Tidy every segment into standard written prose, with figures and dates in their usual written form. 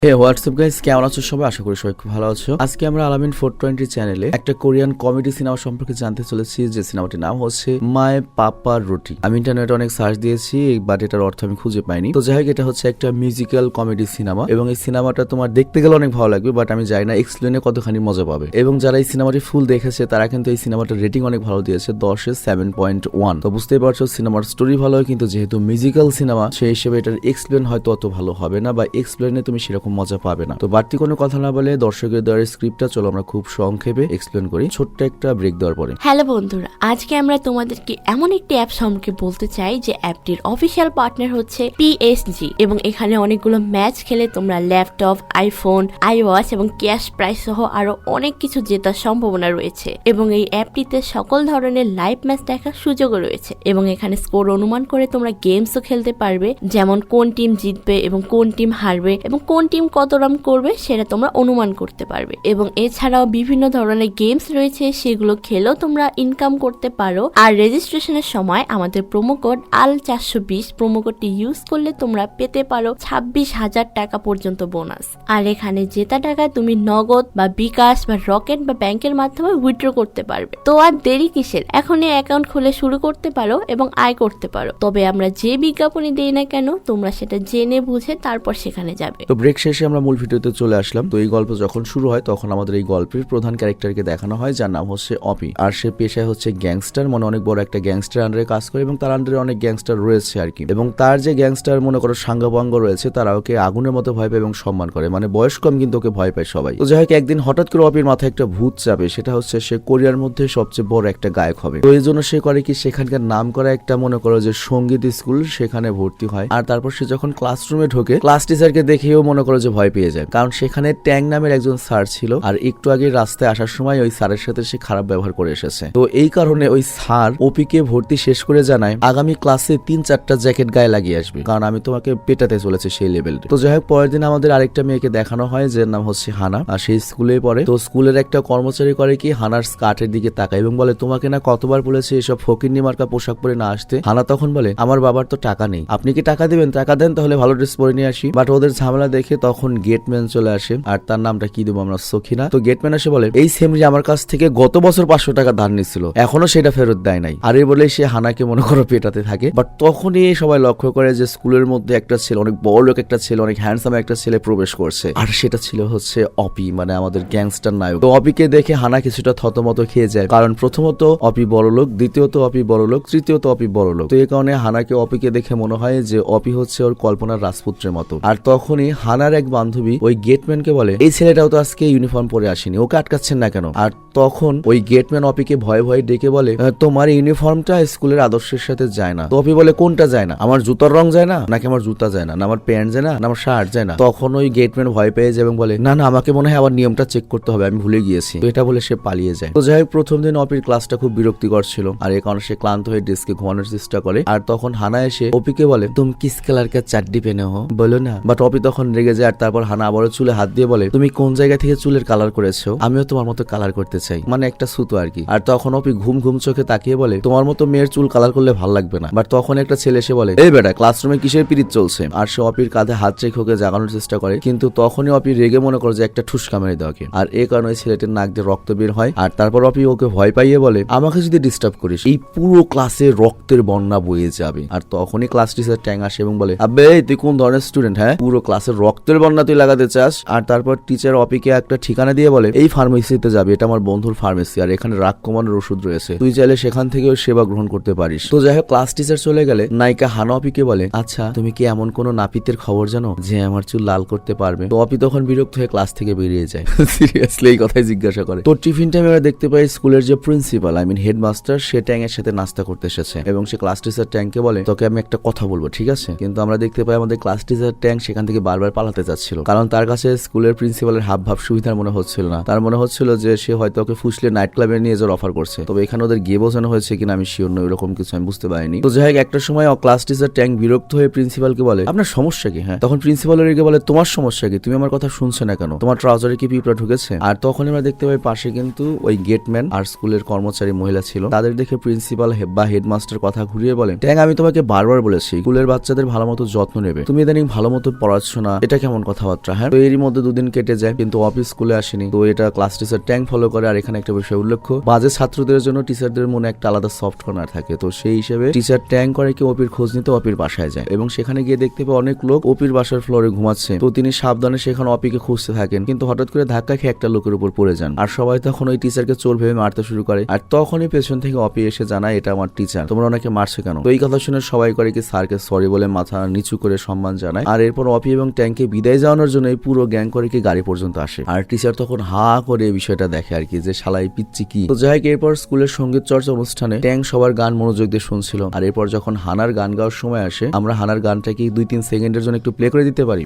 হে WhatsApp guys, কেমন আছো সবাই? আশা করি সবাই খুব ভালো আছো। আজকে আমরা আলামিন 420 চ্যানেলে একটা কোরিয়ান কমেডি সিনেমা সম্পর্কে জানতে চলেছি, যে সিনেমাটির নাম হচ্ছে মাই পাপা রুটি। আমি ইন্টারনেটে অনেক সার্চ দিয়েছি, বাট এটার অর্থ আমি খুঁজে পাইনি। তো যাই হোক, এটা হচ্ছে একটা মিউজিক্যাল কমেডি সিনেমা এবং এই সিনেমাটা তোমার দেখতে গেলে অনেক ভালো লাগবে, বাট আমি জানি না এক্সপ্লেনে কতখানি মজা পাবে। এবং যারা এই সিনেমাটি ফুল দেখেছে তারা কিন্তু এই সিনেমাটার রেটিং অনেক ভালো দিয়েছে, 10-এ 7.1। তো বুঝতেই পারছো সিনেমার স্টোরি ভালো, কিন্তু যেহেতু মিউজিক্যাল সিনেমা সেই হিসেবে এটার এক্সপ্লেন হয়তো অত ভালো হবে না, বা এক্সপ্লেনে তুমি সেরকম মজা পাবে না। তো বাড়তি কোনো কথা না বলে দর্শকের দেওয়ার স্ক্রিপ্টটা চলো আমরা খুব সংক্ষেপে এক্সপ্লেন করি, ছোট্ট একটা ব্রেক দেওয়ার পরে। হ্যালো বন্ধুরা, আজকে আমরা তোমাদেরকে এমন একটি অ্যাপ সম্পর্কে বলতে চাই যে অ্যাপটির অফিসিয়াল পার্টনার হচ্ছে PSG, এবং এখানে অনেকগুলো ম্যাচ খেলে তোমরা ল্যাপটপ, আইফোন, আইওয়াচ এবং ক্যাশ প্রাইজ সহ আরো অনেক কিছু জেতার সম্ভাবনা রয়েছে। এবং এই অ্যাপটিতে সকল ধরনের লাইভ ম্যাচ দেখার সুযোগও রয়েছে, এবং এখানে স্কোর অনুমান করে তোমরা গেমসও খেলতে পারবে, যেমন কোন টিম জিতবে এবং কোন টিম হারবে এবং কোন টিম কত রান করবে সেটা তোমরা অনুমান করতে পারবে। এবং এছাড়াও বিভিন্ন ধরনের গেমস রয়েছে, সেগুলো খেলেও তোমরা ইনকাম করতে পারো। আর রেজিস্ট্রেশনের সময় আমাদের প্রোমো কোড AL420 প্রোমো কোডটি ইউজ করলে তোমরা পেতে পারো 26,000 টাকা পর্যন্ত বোনাস। আর এখানে জেতা টাকা তুমি নগদ বা বিকাশ বা রকেট বা ব্যাংকের মাধ্যমে উইথড্র করতে পারবে। তো আর দেরি কিসের, এখনই অ্যাকাউন্ট খুলে শুরু করতে পারো এবং আয় করতে পারো। তবে আমরা যে বিজ্ঞাপনই দেই না কেন, তোমরা সেটা জেনে বুঝে তারপর সেখানে যাবে। তো ব্রেক শেষে আমরা মূল ভিডিওতে চলে আসলাম। তো এই গল্প যখন শুরু হয় তখন আমাদের এই গল্পের প্রধান ক্যারেক্টারকে দেখানো হয়, যার নাম হচ্ছে অপি। আর সে পেশায় হচ্ছে গ্যাংস্টার, মানে অনেক বড় একটা গ্যাংস্টার আন্ডারে কাজ করে, এবং তার আন্ডারে অনেক গ্যাংস্টার রয়েছে আর কি। এবং তার যে গ্যাংস্টার মনে করো সাঙ্গাপাঙ্গ রয়েছে, তারা ওকে আগুনের মতো ভয় পায় এবং সম্মান করে, মানে বয়স কম কিন্তু ওকে ভয় পায় সবাই। তো যাই হোক, একদিন হঠাৎ করে অপির মাথায় একটা ভূত চাপে, সেটা হচ্ছে সে কোরিয়ার মধ্যে সবচেয়ে বড় একটা গায়ক হবে। তো এই জন্য সে করে কি, সেখানকার নাম করা একটা মনে করো যে সঙ্গীত স্কুল, সেখানে ভর্তি হয়। আর তারপর সে যখন ক্লাসরুমে ঢোকে, ক্লাস টিচারকে দেখেও মনে করো যে ভয় পেয়ে যায়, কারণ সেখানে ট্যাং নামের একজন স্যার ছিল, আর একটু আগে রাস্তায় আসার সময় ওই স্যারের সাথে সে খারাপ ব্যবহার করে এসেছে। তো এই কারণে ওই স্যার ওপিকে ভর্তি শেষ করে জানায়, আগামী ক্লাসে 3-4টা জ্যাকেট গায়ে লাগিয়ে আসবে, কারণ আমি তোমাকে পেটাতে চলেছে সেই লেভেল। তো যাই হোক, পরের দিন আমাদের আরেকটা মেয়েকে দেখানো হয়, যার নাম হচ্ছে হানা, আর সেই স্কুলে পড়ে। তো স্কুলের একটা কর্মচারী করে কি, হানার স্কার্টের দিকে তাকায় এবং বলে, তোমাকে না কতবার বলেছে এসব ফকিন্নি মার্কা পোশাক পরে না আসতে। হানা তখন বলে, আমার বাবার তো টাকা নেই, আপনি কি টাকা দিবেন? টাকা দেন তাহলে ভালো ড্রেস পরে নিয়ে আসি। বাট ওদের ঝামেলা দেখে তখন গেটম্যান চলে আসে, আর তার নামটা কি দেবো আমরা, সখিনা। তো গেটম্যান এসে বলে, এই সেমরি আমার কাছ থেকে গত বছর 500 টাকা ধার নিচ্ছিল, এখনো সেটা ফেরত দেয় নাই। আর এই বলে সে হানাকে মনে করো পেটাতে থাকে। বাট তখনই সবাই লক্ষ্য করে যে স্কুলের মধ্যে একটা ছেলে, অনেক বড় লোক একটা ছেলে, অনেক হ্যান্ডসাম একটা ছেলে প্রবেশ করছে, আর সেটা ছিল হচ্ছে অপি, মানে আমাদের গ্যাংস্টার নায়ক। তো অপিকে দেখে হানা কিছুটা থতমত খেয়ে যায়, কারণ প্রথমত অপি বড় লোক, দ্বিতীয়ত অপি বড় লোক, তৃতীয়ত অপি বড় লোক। তো এই কারণে হানাকে অপিকে দেখে মনে হয় যে অপি হচ্ছে ওর কল্পনার রাজপুত্রের মতো। আর তখনই হানার এক বান্ধবী ওই গেটম্যানকে বলে, এই ছেলেটাও তো আজকে ইউনিফর্ম পরে আসেনি, ওকে আটকাচ্ছেন না কেন? আর তখন ওই গেটম্যান অপিকে ভয়ে ভয়ে ডেকে বলে, তোমার ইউনিফর্মটা স্কুলের আদর্শের সাথে যায় না। তো অপি বলে, কোনটা যায় না? আমার জুতার রং যায় না, নাকি আমার জুতা যায় না, না আমার প্যান্ট যায় না, না আমার শার্ট যায় না? তখন ওই গেটম্যান ভয় পেয়ে যায় এবং বলে, না না, আমাকে মনে হয় আবার নিয়মটা চেক করতে হবে, আমি ভুলে গিয়েছি। তো এটা বলে সে পালিয়ে যায়। তো যাই হোক, প্রথম দিন অপির ক্লাসটা খুব বিরক্তিকর ছিল, আর এই কারণে সে ক্লান্ত হয়ে ডেস্কে ঘুমানোর চেষ্টা করে। আর তখন হানা এসে অপিকে বলে, তুমি কিস কালার কা চাড্ডি পেনে হো, বলো না। বাট অপি তখন রেগে যায়, আর তারপর হানা আবারও চুলে হাত দিয়ে বলে, তুমি কোন জায়গা থেকে চুলের কালার করেছো? আমিও তোমার মতো কালার করতে চাই, মানে একটা সুতো আর কি। আর তখন অপি ঘুম ঘুম চোখে তাকিয়ে বলে, তোমার মতো মেয়ের চুল কালার করলে ভালো লাগবে না। বাট তখন একটা ছেলে এসে বলে, এই বেটা, ক্লাসরুমে কিসের পিরিত চলছে? আর সে অপির কাঁধে হাত রেখে ওকে জাগানোর চেষ্টা করে, কিন্তু তখনই অপি রেগে মনে করে যে একটা ঠুসকা মেরে দেওয়াকে, আর এই কারণে ছেলেটির নাক দিয়ে রক্ত বের হয়। আর তারপর অপি ওকে ভয় পাইয়ে বলে, আমাকে যদি ডিস্টার্ব করিস এই পুরো ক্লাসে রক্তের বন্যা বয়ে যাবে। আর তখনই ক্লাস টিচার ট্যাং আসে এবং বলে, আবে তুই কোন ধরনের স্টুডেন্ট? হ্যাঁ, পুরো ক্লাসের রক্তের বন্যা তুই লাগাতে চাস? আর তারপর টিচার অপিকে একটা ঠিকানা দিয়ে বলে, এই ফার্মেসিতে যাবে, এটা আমার বন্ধুর ফার্মেসি, আর এখানে রাগ কমানোর ওষুধ রয়েছে, তুই চাইলে সেখান থেকেও সেবা গ্রহণ করতে পারিস। তো যাই হোক, ক্লাস টিচার চলে গেলে নায়িকা হানা অপিকে বলে, আচ্ছা তুমি কি এমন কোন নাপিতের খবর জানো যে আমার চুল লাল করতে পারবে? তো অপি তখন বিরক্ত হয়ে ক্লাস থেকে বেরিয়ে যায়। সিরিয়াসলি এই কথাই জিজ্ঞাসা করে। তো টিফিন টাইমে আমরা দেখতে পাই স্কুলের যে প্রিন্সিপাল, আই মিন হেডমাস্টার, সে ট্যাং এর সাথে নাস্তা করতে এসেছে, এবং সে ক্লাস টিচার ট্যাংকে বলে, তোকে আমি একটা কথা বলবো, ঠিক আছে? কিন্তু আমরা দেখতে পাই আমাদের ক্লাস টিচার ট্যাং সেখান থেকে বারবার পালাতে যাচ্ছিল, কারণ তার কাছে স্কুলের প্রিন্সিপালের হাব ভাব সুবিধার মনে হচ্ছিল না। তার মনে হচ্ছিল যে সে হয়তো ওকে ফুসলে নাইট ক্লাবে নিয়ে যাওয়ার অফার করছে। তবে এখানে ওদের গিয়ে বোঝানো হয়েছে কিনা আমি শিওর নই, এরকম কিছু আমি বুঝতে পারিনি। তো যাই হোক, একটা সময় ক্লাস টিচার ট্যাং বিরক্ত হয়ে প্রিন্সিপালকে বলে, আপনার সমস্যা কি? হ্যাঁ, তখন প্রিন্সিপালের রেগে বলে, তোমার সমস্যা কি? তুমি আমার কথা শুনছো না কেন? তোমার ট্রাউজারে কি পিঁপড়া ঢুকেছে? আর তখন আমরা দেখতে পাই পাশে কিন্তু ওই গেটম্যান আর স্কুলের কর্মচারী মহিলা ছিল। তাদের দেখে প্রিন্সিপাল বা হেডমাস্টার কথা ঘুরিয়ে বলে, ট্যাং আমি তোমাকে বারবার বলেছি স্কুলের বাচ্চাদের ভালো মতো যত্ন নেবে, তুমি ইদানিং ভালো মতো পড়াচ্ছ না, এটা কেমন কেমন কথাবার্তা, হ্যাঁ। তো এরই মধ্যে দুদিন কেটে যায়, কিন্তু অফিস স্কুলে আসেনি। তো এটা ক্লাস টিচার ট্যাং ফলো করে। আর এখানে একটা বিষয় উল্লেখ্য, বাজে ছাত্রদের জন্য টিচারদের মনে একটা আলাদা সফট কর্নার থাকে। তো সেই হিসেবে টিচার ট্যাং করে কি অপির খোঁজ নিতে অপির বাসায় যায় এবং সেখানে গিয়ে দেখতে পায় অনেক লোক অপির বাসার ফ্লোরে ঘুমাচ্ছে। তো তিনি সাবধানে সেখানে অপিকে খুঁজতে থাকেন, কিন্তু হঠাৎ করে ধাক্কা খেয়ে একটা লোকের উপর পড়ে যান। আর সবাই তখন ওই টিচারকে চোর ভেবে মারতে শুরু করে। আর তখনই পেছন থেকে অপি এসে জানায়, এটা আমার টিচার, তোমরা ওনাকে মারছো কেন? তো এই কথা শুনে সবাই করে কি স্যারকে সরি বলে মাথা নিচু করে সম্মান জানায়। আর এরপর অপি এবং ট্যাংকে বিদায় জানানোর জন্য এই পুরো গ্যাং করে কি গাড়ি পর্যন্ত আসে। আর টিচার তখন হা করে এই বিষয়টা দেখে আর কি, যে শালাই পিচ্ছি কি। তো যাই হোক, এরপর স্কুলের সঙ্গীত চর্চা অনুষ্ঠানে ট্যাং সবার গান মনোযোগ দিয়ে শুনছিল। আর এরপর যখন হানার গান গাওয়ার সময় আসে, আমরা হানার গানটাকে 2-3 সেকেন্ডের জন্য একটু প্লে করে দিতে পারি।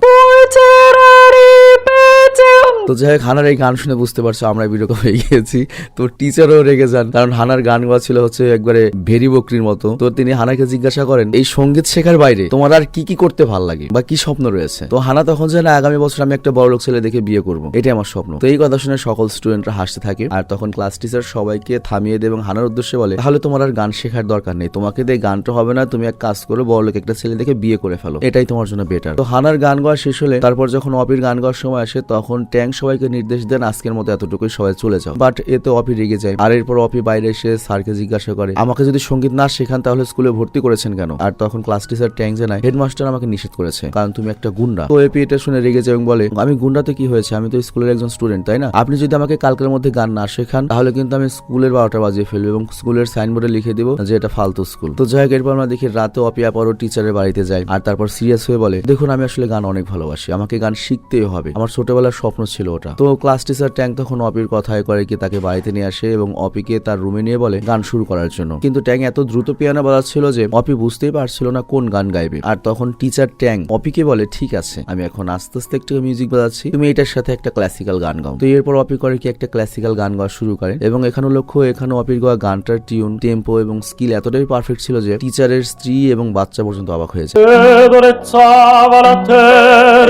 তো যাই হোক, হানার এই গান শুনে বুঝতে পারছো আমরা বিরক্ত হয়ে গিয়েছি। তো টিচারও রেগে যান, কারণ হানার গান গাওয়া ছিল হচ্ছে একবারে ভেরি বকরির মতো। তো তিনি হানাকে জিজ্ঞাসা করেন, এই সঙ্গীত শেখার বাইরে তোমার আর কি কি করতে ভালো লাগে বা কি স্বপ্ন রয়েছে? তো হানা তখন জানে, আগামী বছর আমি একটা বড়লোক ছেলে দেখে বিয়ে করবো, এটাই আমার স্বপ্ন। তো এই কথা শুনে সকল স্টুডেন্টরা হাসতে থাকে। আর তখন ক্লাস টিচার সবাইকে থামিয়ে দেয় এবং হানার উদ্দেশ্যে বলে, তাহলে তোমার আর গান শেখার দরকার নেই, তোমাকে দিয়ে গানটা হবে না, তুমি এক কাজ করো, বড়লোক একটা ছেলে দেখে বিয়ে করে ফেলো, এটাই তোমার জন্য বেটার। তো হানার গান গাওয়া শেষ হলে তারপর যখন অপির গান গাওয়ার সময় আসে, তখন ট্যাং সবাইকে নির্দেশ দেন, আজকের মতো এতটুকুই, সবাই চলে যাও। বাট এতে অপি রেগে যায়। আর এরপর অপি বাইরে এসে স্যারকে জিজ্ঞাসা করে, আমাকে যদি সঙ্গীত না শেখান তাহলে স্কুলে ভর্তি করেছেন কেন? আর তখন ক্লাস টিচার ট্যাং জানায়, হেডমাস্টার আমাকে নিষেধ করেছে, কারণ তুমি একটা গুন্ডা। তো এপি এটা শুনে রেগে যায় এবং বলে, আমি গুন্ডাতে কি হয়েছে? আমি তো স্কুলের একজন স্টুডেন্ট, তাই না? আপনি যদি আমাকে কালকের মধ্যে গান না শেখান তাহলে কিন্তু আমি স্কুলের 12টা বাজিয়ে ফেলবো এবং স্কুলের সাইনবোর্ডে লিখে দিব যে এটা ফালতু স্কুল। তো যাই হোক, এরপর আমরা দেখি রাতে অপি আবারও টিচারের বাড়িতে যায়। আর তারপর সিরিয়াস হয়ে বলে, দেখুন আমি আসলে গান অনেক ভালোবাসি, আমাকে গান শিখতেই হবে, আমার ছোটবেলার স্বপ্ন ছিল ওটা। তো ক্লাস টিচার ট্যাং তখন অপির কথায় করে কি তাকে বাড়িতে নিয়ে আসে এবং অপিকে তার রুমে নিয়ে বলে গান শুরু করার জন্য। কিন্তু ট্যাং এত দ্রুত পিয়ানো বাজাচ্ছিল যে অপি বুঝতেই পারছিল না কোন গান গাইবে। আর তখন টিচার ট্যাং অপিকে বলে, ঠিক আছে, আমি এখন আস্তে আস্তে একটু মিউজিক বাজাচ্ছি, তুমি এটার সাথে একটা ক্লাসিক্যাল গান গাও। তো এরপর অপি করে কি একটা ক্লাসিক্যাল গান গাওয়া শুরু করে এবং এখানে লক্ষ্য, এখানে অপির গাওয়া গানটার টিউন, টেম্পো এবং স্কিল এতটাই পারফেক্ট ছিল যে টিচারের স্ত্রী এবং বাচ্চা পর্যন্ত অবাক হয়েছে।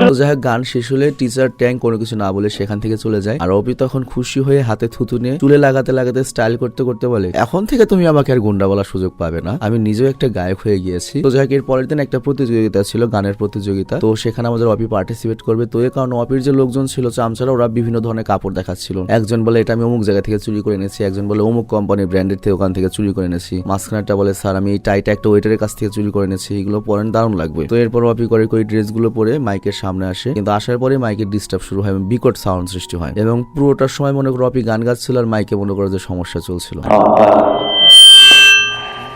তো যাই হোক, গান শেষ হলে টিচার ট্যাং কোনো কিছু না বলে সেখান থেকে চলে যায়। আর অপি তখন খুশি হয়ে হাতে থুতু নিয়ে চুলে লাগাতে লাগাতে স্টাইল করতে করতে বলে, এখন থেকে তুমি আমাকে আর গুন্ডা বলার সুযোগ পাবে না, আমি নিজেও একটা গায়ক হয়ে গিয়েছি। তো যাই হোক, এর পরের দিন একটা প্রতিযোগিতা ছিল, গানের প্রতিযোগিতা। তো সেখানে আমাদের অপি পার্টিসিপেট করবে। তো এই কারণে অপির যে লোকজন ছিল চামচারা, ওরা বিভিন্ন ধরনের কাপড় দেখাচ্ছিল। একজন বলে, এটা আমি অমুক জায়গা থেকে চুরি করে এনেছি, একজন বলে অমুক কোম্পানির ব্র্যান্ডের থেকে ওখান থেকে চুরি করে এনেছি, মাঝখানেরটা বলে, স্যার আমি এই টাইটা একটা ওয়েটারের কাছ থেকে চুরি করে এনেছি, এগুলো পরেন দারুণ লাগবে। তো এরপর অপি করে ওই ড্রেসগুলো পরে মাইকের সামনে আসে, কিন্তু আসার পরে মাইকের ডিস্টার্ব শুরু হয়, বিকট সাউন্ড সৃষ্টি হয় এবং পুরোটার সময় মনে করো অপি গান গাচ্ছিল আর মাইকে মনে করো যে সমস্যা চলছিল।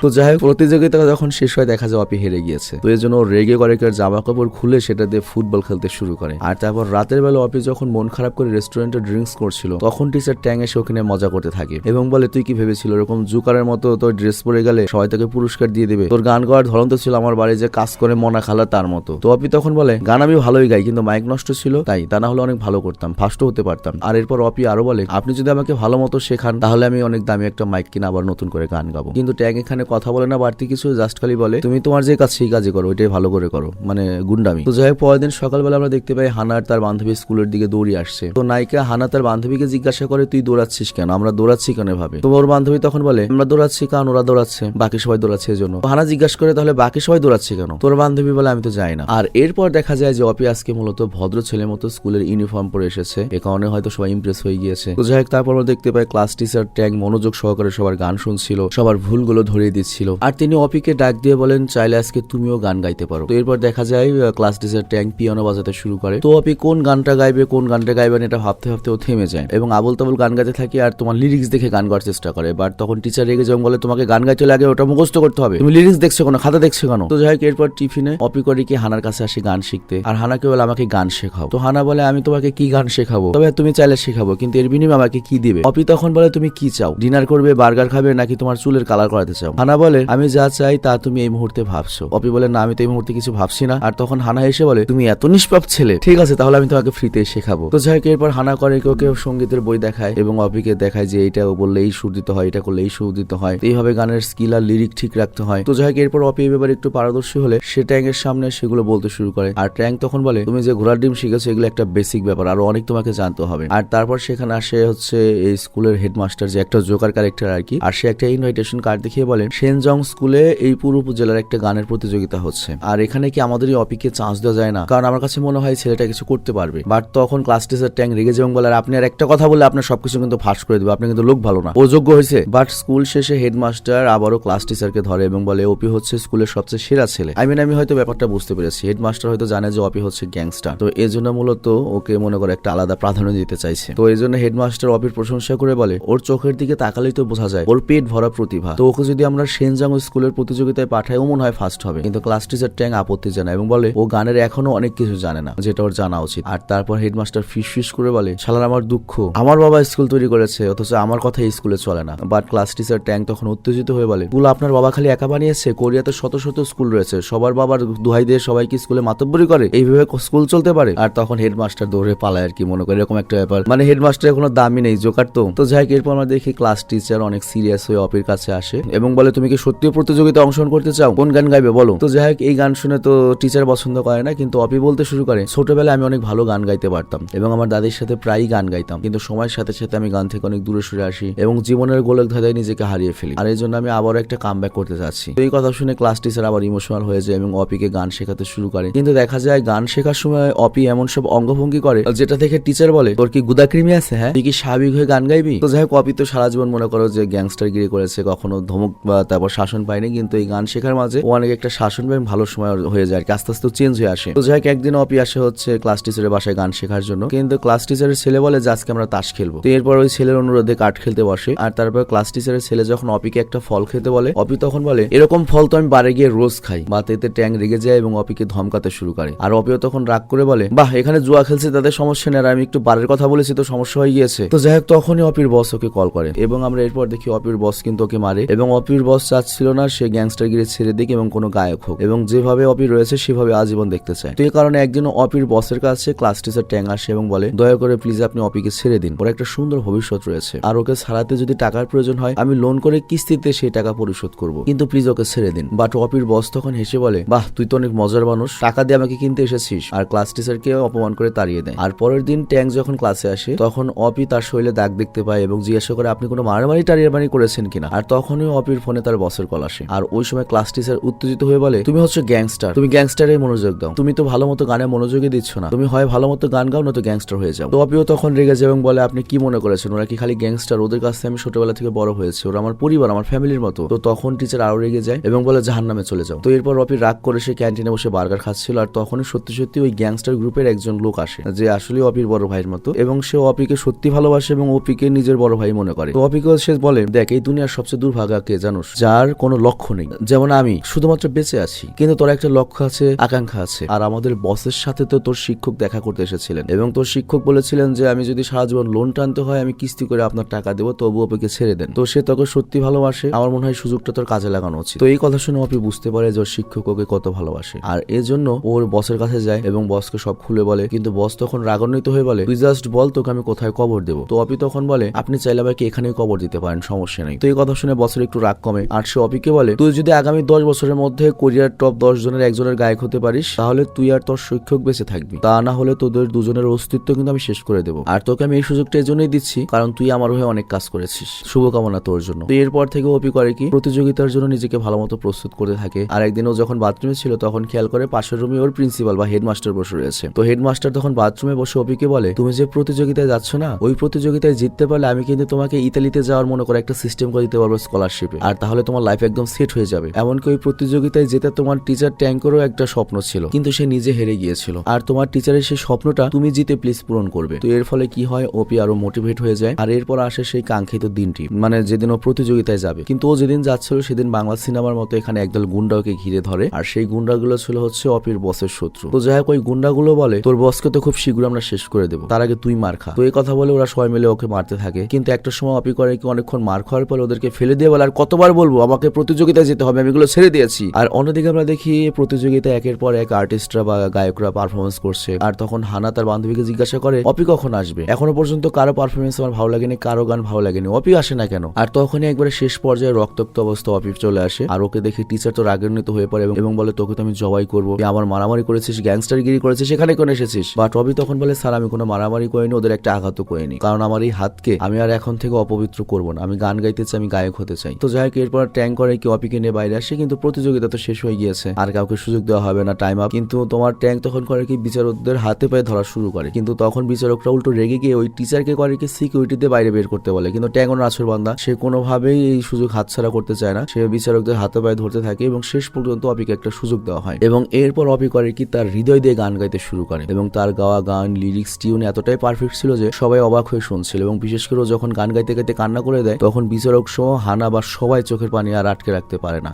তো যাই হোক, প্রতিযোগিতা যখন শেষ হয় দেখা যায় অপি হেরে গিয়েছে। তো এই জন্য রেগে করে জামা কাপড় খুলে সেটা দিয়ে ফুটবল খেলতে শুরু করে। আর তারপর রাতের বেলা অপি যখন মন খারাপ করে রেস্টুরেন্টে ড্রিঙ্কস করছিল, তখন টিচার ট্যাং এসে ওখানে মজা করতে থাকে এবং বলে, তুই কি ভেবেছিল এরকম জুকারের মতো তোর ড্রেস পরে গেলে সবাই তাকে পুরস্কার দিয়ে দেবে? তোর গান গাওয়ার ধরন তো ছিল আমার বাড়ি যে কাজ করে মনা খালা তার মতো। তো অপি তখন বলে, গান আমি ভালোই গাই, কিন্তু মাইক নষ্ট ছিল, তাই তা না হলে অনেক ভালো করতাম, ফার্স্টও হতে পারতাম। আর এরপর অপি আরো বলে, আপনি যদি আমাকে ভালো মতো শেখান তাহলে আমি অনেক দামি একটা মাইক কিনে আবার নতুন করে গান গাবো। কিন্তু ট্যাং এখানে কথা বলে না বাড়তি কিছু, জাস্ট খালি বলে, তুমি তোমার যে কাজ সেই কাজই করো, ওইটাই ভালো করে করো, মানে গুন্ডামি। তো যাই হোক, পরের দিন সকালবেলা আমরা দেখতে পাই হানার তার বান্ধবী স্কুলের দিকে দৌড়িয়ে আসছে। তো নায়িকা হানা তার বান্ধবীকে জিজ্ঞাসা করে, তুই দৌড়াচ্ছিস কেন? আমরা দৌড়াচ্ছি কেন ভাবে? তো ওর বান্ধবী তখন বলে, আমরা দৌড়াচ্ছি কারণ ওরা দৌড়াচ্ছে, বাকি সবাই দৌড়াচ্ছে এই জন্য। হানা জিজ্ঞাসা করে, তাহলে বাকি সবাই দৌড়াচ্ছে কেন? তোর বান্ধবী বলে, আমি তো যাই না। আর এরপর দেখা যায় যে অপি আজকে মূলত ভদ্র ছেলের মতো স্কুলের ইউনিফর্ম পরে এসেছে, এ কারণে হয়তো সবাই ইমপ্রেস হয়ে গিয়েছে। তো যাই হোক, তারপর আমরা দেখতে পাই ক্লাস টিচার ট্যাং মনোযোগ সহকারে সবার গান শুনছিল, সবার ভুলগুলো ধরিয়ে দিচ্ছিল। আর তিনি অপিকে ডাক দিয়ে বলেন, চাইলে আজকে তুমিও গান গাইতে পারো। তো এরপর দেখা যায় ক্লাস টিচার ট্যাং পিয়ানো বাজাতে শুরু করে। তো অপি কোন গানটা গাইবে কোন গানটা গাইবেন এটা ভাবতে ভাবতে ও থেমে যায় এবং আবল তাবল গান গাইতে থাকে আর তোমার লিরিক্স দেখে গান গাওয়ার চেষ্টা করে। বাট তখন টিচার রেগে যেমন বলে, তোমাকে গান গাইতে লাগে ওটা মুখস্থ করতে হবে, তুমি লিরিক্স দেখছো কেন, খাতা দেখছো কেন? তো যাই হোক, এরপর টিফিনে অপি করে কি হানার কাছে আসে গান শিখতে। আর হানাকে বলে, আমাকে গান শেখাও। তো হানা বলে, আমি তোমাকে কি গান শেখাবো, তবে তুমি চাইলে শেখাবো, কিন্তু এর বিনিময়ে আমাকে কি দিবে? অপি তখন বলে, তুমি কি চাও, ডিনার করবে, বার্গার খাবে, নাকি তোমার চুলের কালার করাতে চাও? হানা বলে, আমি যা চাই তা তুমি এই মুহূর্তে ভাবছো। অপি বলে, না আমি তো এই মুহূর্তে কিছু ভাবছি না। আর তখন হানা এসে বলে, তুমি এত নিষ্পাপ ছেলে, ঠিক আছে তাহলে আমি তোমাকে ফ্রিতে শেখাবো। তো যাই হোক, এরপর হানা করে কেউ সঙ্গীতের বই দেখায় এবং অপিকে দেখায় যে এইটা বললে এই সুর দিতে হয়, এটা করলে এই সুর দিতে হয়, এইভাবে গানের স্কিল আর লিরিক ঠিক রাখতে হয়। তো যাই হোক, এরপর অপি এই ব্যাপারে একটু পারদর্শী হলে সে ট্যাং এর সামনে সেগুলো বলতে শুরু করে। আর ট্যাং তখন বলে, তুমি যে ঘোড়ার ডিম শিখেছো এগুলো একটা বেসিক ব্যাপার, আরো অনেক তোমাকে জানতে হবে। আর তারপর সেখানে আসে হচ্ছে এই স্কুলের হেডমাস্টার যে একটা জোকার ক্যারেক্টার আর কি, আর সে একটা ইনভাইটেশন কার্ড দেখিয়ে বলেন সেনজং স্কুলে এই পুরো উপজেলার একটা গানের প্রতিযোগিতা হচ্ছে, আর এখানে কি আমাদের এই অপিকে চান্স দেওয়া যায় না? কারণ আমার কাছে মনে হয় ছেলেটা কিছু করতে পারবে। বাট তখন ক্লাস টিচার ট্যাং রেগে যাবেন বলে, আপনি আর একটা কথা বলে আপনার সবকিছু কিন্তু ফাঁস করে দেবে, আপনি কিন্তু লোক ভালো না, ও যোগ্য হয়েছে। বাট স্কুল শেষে হেডমাস্টার আবারও ক্লাস টিচারকে ধরে এবং বলে ওপি হচ্ছে স্কুলের সবচেয়ে সেরা ছেলে। আমি হয়তো ব্যাপারটা বুঝতে পেরেছি, হেডমাস্টার হয়তো জানে যে অপি হচ্ছে গ্যাংস্টার, তো এই জন্য মূলত ওকে মনে করে একটা আলাদা প্রাধান্য দিতে চাইছে। তো এই জন্য হেডমাস্টার অপির প্রশংসা করে বলে ওর চোখের দিকে তাকালেই তো বোঝা যায় ওর পেট ভরা প্রতিভা, তো ওকে যদি আমরা সেনজাং স্কুলের প্রতিযোগিতায় পাঠাই ও মনে হয় ফার্স্ট হবে। কিন্তু ক্লাস টিচার ট্যাং আপত্তি জানায় এবং বলে ও গানের এখনো অনেক কিছু জানে না, যেটা ওর জানা উচিত। আর তারপর হেডমাস্টার ফিস করে বলে, শালার আমার দুঃখ, আমার বাবা স্কুল তৈরি করেছে অথচ আমার কথা এই স্কুলে চলে না। বাট ক্লাস টিচার ট্যাং তখন উত্তেজিত হয়ে বলে, স্কুল আপনার বাবা খালি একা বানিয়েছে? কোরিয়াতে শত শত স্কুল রয়েছে, সবার বাবার দোহাই দিয়ে সবাই কি স্কুলে মাতব্বরি করে? এইভাবে স্কুল চলতে পারে? আর তখন হেডমাস্টার দৌড়ে পালায় আর কি, মনে করে এরকম একটা ব্যাপার, মানে হেডমাস্টারের কোনো দামই নেই, জোকার তো যাই হোক। এরপর আমরা দেখি ক্লাস টিচার অনেক সিরিয়াস হয়ে অপির কাছে আসে এবং বলে, তুমি কি সত্যি প্রতিযোগিতা অংশগ্রহণ করতে চাও? কোন গান গাইবে বলো? তো যাই হোক, এই গান শুনে তো টিচার পছন্দ করে না, কিন্তু অপি বলতে শুরু করে, ছোটবেলায় আমি অনেক ভালো গান গাইতে পারতাম এবং আমার দাদির সাথে প্রায়ই গান গাইতাম, কিন্তু সময়ের সাথে সাথে আমি গান থেকে অনেক দূরে সরে আসি এবং জীবনের গোলক ধাঁধায় নিজেকে হারিয়ে ফেলি, আর এই জন্য আমি আবারও একটা কামব্যাক করতে চাচ্ছি। তো এই কথা শুনে ক্লাস টিচার আবার ইমোশনাল হয়ে যায় এবং অপিকে গান শেখাতে শুরু করে। কিন্তু দেখা যায় গান শেখার সময় অপি এমন সব অঙ্গভঙ্গি করে যেটা থেকে টিচার বলে, তোর কি গুদাকৃমি আছে? হ্যাঁ, তুই কি স্বাভাবিক হয়ে গান গাইবি? তো যাই হোক, অপি তো সারা জীবন মনে করো যে গ্যাংস্টার গিরি করেছে, কখনো ধমক বা তারপর শাসন পায়নি, কিন্তু এই গান শেখার মাঝে ও অনেক একটা শাসন পায়, ভালো সময় হয়ে যায় আর কি, আস্তে আস্তে চেঞ্জ হয়ে আসে। তো যাই হোক, একদিন অপি আসে হচ্ছে ক্লাস টিচারের বাসায় গান শেখার জন্য, কিন্তু ক্লাস টিচারের ছেলে বলে যে আজকে আমরা তাস খেলবো। তো এরপর ওই ছেলের অনুরোধে কাঠ খেলতে বসে, আর তারপর ক্লাস টিচারের ছেলে যখন অপিকে একটা ফল খেতে বলে, অপি তখন বলে, এরকম ফল তো আমি বারে গিয়ে রোজ খাই। বা এতে ট্যাং রেগে যায় এবং অপিকে ধমকাতে শুরু করে, আর অপিও তখন রাগ করে বলে, বাহ, এখানে জুয়া খেলছে তাদের সমস্যা নেই, আর আমি একটু বারের কথা বলেছি তো সমস্যা হয়ে গিয়েছে। তো যাই হোক, তখনই অপির বস ওকে কল করে এবং আমরা এরপর দেখি অপির বস কিন্তু ওকে মারে এবং অপির বস চাচ্ছিল না সে গ্যাংস্টার গিরি ছেড়ে দিক এবং কোনো গায়ক হোক, এবং যেভাবে অপি রয়েছে সেভাবে আজীবন দেখতে চায়। তো এই কারণে একদিন অপির বসের কাছে ক্লাস টিচার ট্যাং আসে এবং বলে, দয়া করে প্লিজ আপনি অপিকে ছেড়ে দিন, ওর একটা সুন্দর ভবিষ্যৎ রয়েছে, আর ওকে ছাড়াতে যদি টাকার প্রয়োজন হয় আমি লোন করে কিস্তিতে সেই টাকা পরিশোধ করবো, কিন্তু প্লিজ ওকে ছেড়ে দিন। বাট অপির বস তখন হেসে বলে, বাহ, তুই তো অনেক মজার মানুষ, টাকা দিয়ে আমাকে কিনতে এসেছিস, আর ক্লাস টিচারকে অপমান করে তাড়িয়ে দেয়। আর পরের দিন ট্যাং যখন ক্লাসে আসে তখন অপি তার শরীরে দাগ দেখতে পায় এবং জিজ্ঞাসা করে, আপনি কোনো মারামারি টারিয়ামারি করেছেন কিনা? আর তখনই অপির ফোনে তার বসের কল আসে, আর ওই সময় ক্লাস টিচার উত্তেজিত হয়ে বলে, তুমি হচ্ছে গ্যাংস্টার, তুমি গ্যাংস্টারে মনোযোগ দাও, তুমি তো ভালো মতো গানে মনোযোগই দিচ্ছ না, তুমি হয় ভালো মতো গান গাও নয়তো গ্যাংস্টার হয়ে যাও। তো অপিও তখন রেগে যায় এবং বলে, আপনি কি মনে করেছেন ওরা কি খালি গ্যাংস্টার? ওদের কাছে আমি ছোটবেলা থেকে বড় হয়েছি, ওরা আমার পরিবার, আমার ফ্যামিলির মতো। তো তখন টিচার আরো রেগে যায় এবং বলে, জাহান্নামে চলে যাও। তো এরপর অপি রাগ করে সে ক্যান্টিনে বসে বার্গার খাচ্ছিল, আর তখনই সত্যি সত্যি ওই গ্যাংস্টার গ্রুপের একজন লোক আসে যে আসলে অপির বড় ভাইয়ের মতো, এবং সে অপিকে সত্যি ভালোবাসে এবং অপিকে নিজের বড় ভাই মনে করে। তো অপিকে সে বলে, দেখ, এই দুনিয়ার সবচেয়ে দুর্ভাগা কে জানোস? যার কোনো লক্ষ্য নেই, যেমন আমি শুধুমাত্র বেঁচে আছি, কিন্তু তোর একটা লক্ষ্য আছে, আকাঙ্ক্ষা আছে। আর আমাদের বসের সাথে তো তোর শিক্ষক দেখা করতে এসেছিলেন এবং তোর শিক্ষক বলেছিলেন যে আমি যদি সারা জীবন লোন টানতে হয় আমি কিস্তি করে আপনার টাকা দেবো, তবু অপিকে ছেড়ে দেন। তো সে তোকে সত্যি ভালোবাসে, আমার মনে হয় সুযোগটা তোর কাজে লাগানো উচিত। তো এই কথা শুনে অপি বুঝতে পারে যে ওর শিক্ষক ওকে কত ভালোবাসে, আর এর জন্য ওর বসের কাছে যায় এবং বসকে সব খুলে বলে। কিন্তু বস তখন রাগান্বিত হয়ে বলে, তুই জাস্ট বল তোকে আমি কোথায় কবর দেবো। তো অপি তখন বলে, আপনি চাইলে আমাকে এখানেই কবর দিতে পারেন, সমস্যা নেই। তো এই কথা শুনে বসের একটু রাগ কমে, আর সে অপিকে বলে, তুই যদি আগামী 10 বছরের মধ্যে কোরিয়ার টপ 10 জনের একজনের গায়ক হতে পারিস তাহলে তুই আর তোর শিক্ষক বেঁচে থাকবি, তা না হলে তোদের দুজনের অস্তিত্ব কিন্তু আমি শেষ করে দেবো। আর তোকে আমি এই সুযোগটা এজন্যই দিচ্ছি কারণ তুই আমার হয়ে অনেক কাজ করেছিস, শুভকামনা তোর জন্য। তো এরপর থেকে অপি করে কি, প্রতিযোগিতার জন্য নিজেকে ভালো মতো প্রস্তুত করতে থাকে। আর একদিন ও যখন বাথরুমে ছিল তখন খেয়াল করে পাশের রুমে ওর প্রিন্সিপাল বা হেডমাস্টার বসে রয়েছে। তো হেডমাস্টার তখন বাথরুমে বসে অপিকে বলে, তুমি যে প্রতিযোগিতায় যাচ্ছ না, ওই প্রতিযোগিতায় জিততে পারলে আমি কিন্তু তোমাকে ইতালিতে যাওয়ার মনে করে একটা সিস্টেম করে দিতে পারবো স্কলারশিপে, আর তাহলে তোমার লাইফ একদম সেট হয়ে যাবে। এমনকি ওই প্রতিযোগিতায় যেতে তোমার টিচার ট্যাঙ্কেরও একটা স্বপ্ন ছিল, কিন্তু সে নিজে হেরে গিয়েছিল, আর তোমার টিচারের সেই স্বপ্নটা তুমি জিতে প্লিজ পূরণ করবে। তো এর ফলে কি হয়, অপি আরো মোটিভেট হয়ে যায়। আর এরপর আসে সেই কাঙ্ক্ষিত দিনটি, মানে যেদিন ও প্রতিযোগিতায় যাবে। কিন্তু ও যেদিন যাচ্ছিল সেদিন বাংলা সিনেমার মতো এখানে একদল গুন্ডা ওকে ঘিরে ধরে, আর সেই গুন্ডাগুলো ছিল হচ্ছে অপির বসের শত্রু। তো যাই হোক, ওই গুন্ডাগুলো বলে, তোর বসকে তো খুব শীঘ্র আমরা শেষ করে দেবো, তার আগে তুই মার খা। তো এই কথা বলে ওরা সবাই মিলে ওকে মারতে থাকে, কিন্তু একটা সময় অপি করে কি, অনেকক্ষণ মার খাওয়ার পর ওদেরকে ফেলে দিয়ে বলে, আর কতবার বলবো আমাকে প্রতিযোগিতায় যেতে হবে, আমি এগুলো ছেড়ে দিয়েছি। আর অন্যদিকে আমরা দেখি প্রতিযোগিতায় একের পর এক আর্টিস্টরা বা গায়করা পারফরমেন্স করছে, আর তখন হানা তার বান্ধবীকে জিজ্ঞাসা করে, অপি কখন আসবে? এখনো পর্যন্ত কারো পারফরমেন্স আমার ভালো লাগেনি, কারো গান ভালো লাগেনি, অপি আসে না কেন? আর তখনই একবারে শেষ পর্যায়ে রক্তাক্ত অবস্থা অপি চলে আসে, আর ওকে দেখে টিচার তো রাগান্বিত হয়ে পড়ে এবং বলে, তোকে তো আমি জবাই করবো, আমার মারামারি করেছিস, গ্যাংস্টার গিরি করেছিস, সেখানে কোন এসেছিস? বাট অপি তখন বলে, স্যার আমি কোনো মারামারি করিনি, ওদের একটা আঘাতও করিনি, কারণ আমার এই হাতকে আমি আর এখন থেকে অপবিত্র করবো না, আমি গান গাইতে চাই, আমি গায়ক হতে চাই। তো যাই হোক, এরপর ট্যাং করে কি অপিকে নিয়ে বাইরে আসে, কিন্তু প্রতিযোগিতা তো শেষ হয়ে গিয়েছে, আর কাউকে সুযোগ দেওয়া হবে না, টাইম আপ। কিন্তু তোমার ট্যাং তখন করে কি বিচারকদের হাতে পায়ে ধরা শুরু করে, কিন্তু তখন বিচারকরা উল্টো রেগে গিয়ে ওই টিচারকে করে কি সিকিউরিটিতে বাইরে বের করতে বলে, কিন্তু ট্যাং ওর নাছরবান্দা, সে কোনোভাবেই এই সুযোগ হাতছাড়া করতে চায় না, সে বিচারকদের হাতে পায়ে ধরতে থাকে এবং শেষ পর্যন্ত অপিকে একটা সুযোগ দেওয়া হয়। এবং এরপর অপি করে কি তার হৃদয় দিয়ে গান গাইতে শুরু করে এবং তার গাওয়া গান, লিরিক্স, টিউন এতটাই পারফেক্ট ছিল যে সবাই অবাক হয়ে শুনছিল। এবং বিশেষ করে যখন গান গাইতে গাইতে কান্না করে দেয়, তখন বিচারক সহ হানা বা সবাই চোখের পানি আর আটকে রাখতে পারে না।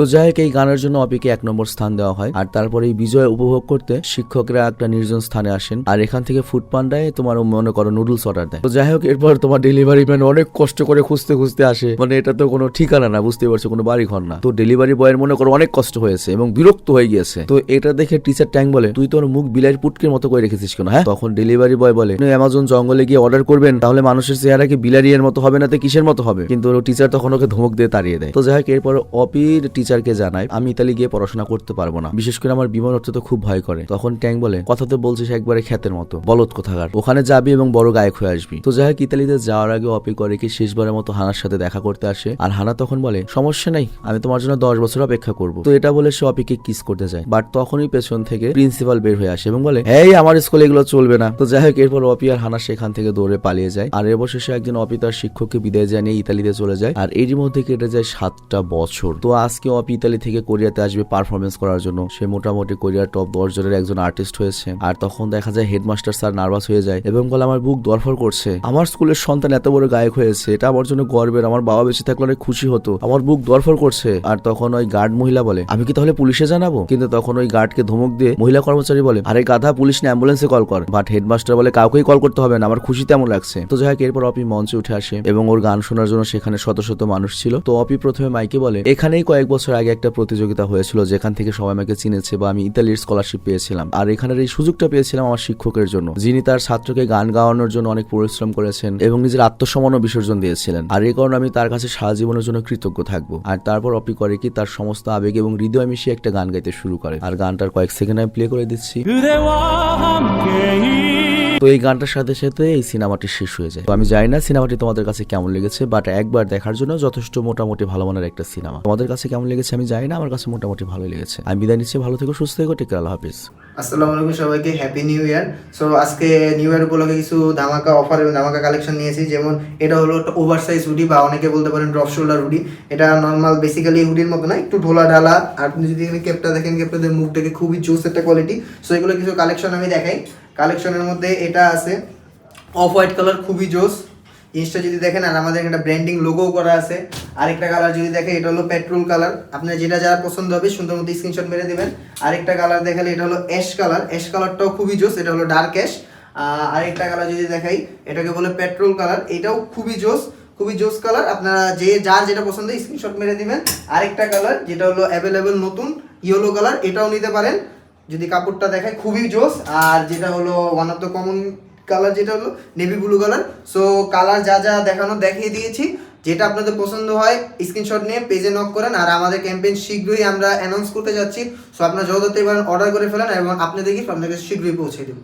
তো যাই হোক, এই গানের জন্য অপিকে 1 নম্বর স্থান দেওয়া হয়। আর তারপরে এই বিজয় উপভোগ করতে শিক্ষকরা একটা নির্জন স্থানে আসেন, আর এখান থেকে ফুড পান্ডায় তোমার মনে করো নুডলস অর্ডার দেয়। তো যাই হোক, এরপর তোমার ডেলিভারি ম্যান অনেক কষ্ট করে খুঁজতে খুঁজতে আসে, মানে এটা তো কোনো ঠিকানা না, বুঝতে পারছো, কোনো বাড়ি ঘর না। তো ডেলিভারি বয়ের মনে করো অনেক কষ্ট হয়েছে এবং বিরক্ত হয়ে গিয়েছে। তো এটা দেখে টিচার ট্যাং বলে, তুই তোর মুখ বিলাইয়ের পুটকের মতো করে রেখেছিস কেন? হ্যাঁ, তখন ডেলিভারি বয় বলে, অ্যামাজন জঙ্গলে গিয়ে অর্ডার করবেন, তাহলে মানুষের চেহারা কি বিলারিয়ের মতো হবে না, তো কিসের মতো হবে? কিন্তু টিচার তখন ওকে ধমক দিয়ে তাড়িয়ে দেয়। তো যাই হোক, এরপর অপির টিচারকে জানায়, আমি ইতালি গিয়ে পড়াশোনা করতে পারবো না, বিশেষ করে আমার বিমান উঠতে তো খুব ভয় করে। তখন ট্যাং বলে, কথা তো বলছিস একবারে ক্ষেতের মতো, বলদ কোথাকার, ওখানে যাবি এবং বড় গায়ক হয়ে আসবি। তো যাই হোক, ইতালিতে যাওয়ার আগে অপি করে কি শেষবারের মতো হানার সাথে দেখা করতে আসে, আর হানা তখন বলে, সমস্যা নাই, আমি তোমার জন্য 10 বছর অপেক্ষা করবো। তো এটা বলে সে অপিকে কিস করতে যায়, বাট তখনই পেছন থেকে প্রিন্সিপাল বের হয়ে আসে এবং বলে, এই আমার স্কুলে এগুলো চলবে না। তো যাই হোক, এরপর অপি আর হানা সেখান থেকে দৌড়ে পালিয়ে যায়, আর অবশেষে একদিন অপি তার শিক্ষককে বিদায় জানিয়ে ইতালিতে চলে যায়। আর এরই মধ্যে কেটে যায় 7টা বছর। তো আজকে অপি ইতালি থেকে কোরিয়াতে আসবে পারফরমেন্স করার জন্য। সে মোটামুটি কোরিয়ার টপ 10 জনের একজন আর্টিস্ট হয়েছে। আর তখন দেখা যায় হেডমাস্টার স্যার নার্ভাস হয়ে যায় এবং বলে, আমার বুক দরফর করছে, আমার স্কুলের সন্তান এত বড় গায়ক হয়েছে, এটা আমার জন্য গর্বের, আমার বাবা বেঁচে থাকলে অনেক খুশি হতো, আমার বুক দরফর করছে। আর তখন ওই গার্ড মহিলা বলে, আমি কি তাহলে পুলিশে জানাবো? কিন্তু তখন ওই গার্ডকে ধমক দিয়ে মহিলা কর্মচারী বলে, আরে গাধা, পুলিশ না, অ্যাম্বুলেন্সে কল কর। বাট হেডমাস্টার বলে, কাউকেই কল করতে হবে না, আমার খুশি তেমন লাগছে। তো যাই হোক, এরপর অপি মঞ্চে উঠে আসে এবং ওর গান শোনার জন্য সেখানে শত শত মানুষ ছিল। তো অপি প্রথমে মাইকে বলে, এখানেই কয়েক বছর আগে একটা প্রতিযোগিতা হয়েছিল যেখান থেকে সবাই আমাকে চিনেছে বা আমি ইতালির স্কলারশিপ পেয়েছিলাম, আর এখানের এই সুযোগটা পেয়েছিলাম আমার শিক্ষকের জন্য, যিনি তার ছাত্রকে গান গাওয়ানোর জন্য অনেক পরিশ্রম করেছেন এবং নিজের আত্মসম্মান বিসর্জন দিয়েছিলেন, আর এই কারণে আমি তার কাছে সারা জীবনের জন্য কৃতজ্ঞ থাকবো। আর তারপর অপি করে কি তার সমস্ত আবেগ এবং হৃদয় মিশিয়ে একটা গান গাইতে শুরু করে, আর গানটার কয়েক সেকেন্ড আমি প্লে করে দিচ্ছি। তো এই গানটার সাথে সাথে এই সিনেমাটি শেষ হয়ে যায়। তো আমি জানি না সিনেমাটি তোমাদের কাছে কেমন লেগেছে, বাট একবার দেখার জন্য যথেষ্ট মোটামুটি ভালো মানের একটা সিনেমা। তোমাদের কাছে কেমন লেগেছে আমি জানি না, আমার কাছে মোটামুটি ভালোই লেগেছে। আমি বিদায় নিচ্ছি, ভালো থেকো, সুস্থ থেকো, টেক কেয়ার, আল্লাহ হাফিজ। আসসালামু আলাইকুম সবাইকে, হ্যাপি নিউ ইয়ার। সো আজকে নিউ ইয়ার উপলক্ষে কিছু ধামাকা অফার এবং ধামাকা কালেকশন নিয়েছি। যেমন এটা হলো একটা ওভার সাইজ হুডি, বা অনেকে বলতে পারেন ড্রপ শোল্ডার হুডি। এটা নর্মাল বেসিক্যালি হুডির মতো না, একটু ঢোলা ঢালা। আর আপনি যদি এখানে ক্যাপটা দেখেন, ক্যাপটাদের মুখ থেকে খুবই জোস একটা কোয়ালিটি। সো এগুলো কিছু কালেকশন আমি দেখাই। কালেকশনের মধ্যে এটা আছে অফ হোয়াইট কালার, খুবই জোস। জিনিসটা যদি দেখেন, আর আমাদের একটা ব্র্যান্ডিং লোগো করা আছে। আরেকটা কালার যদি দেখেন, এটা হলো পেট্রোল কালার। আপনার যেটা যার পছন্দ হবে সুন্দর মতো স্ক্রিনশট মেরে দেবেন। আরেকটা কালার দেখালে এটা হলো অ্যাশ কালার। অ্যাশ কালারটাও খুবই জোস, এটা হলো ডার্ক অ্যাশ। আরেকটা কালার যদি দেখাই, এটাকে বলে পেট্রোল কালার, এটাও খুবই জোস, খুবই জোস কালার। আপনারা যে যার যেটা পছন্দ স্ক্রিনশট মেরে দিবেন। আরেকটা কালার যেটা হলো অ্যাভেলেবেল নতুন ইয়েলো কালার, এটাও নিতে পারেন। যদি কাপড়টা দেখায় খুবই জোস। আর যেটা হলো one of the common colour, যেটা হলো navy blue colour. So colour যা যা দেখানো দেখিয়ে দিয়েছি। যেটা আপনাদের পছন্দ হয় স্ক্রিনশট নিয়ে পেজে নক করেন। আর আমাদের ক্যাম্পেইন শীঘ্রই আমরা অ্যানাউন্স করতে যাচ্ছি। সো আপনারা যত তাড়াতাড়ি পারেন অর্ডার করে ফেলেন এবং আপনাদের গিফট আপনাদের শীঘ্রই পৌঁছে দেব।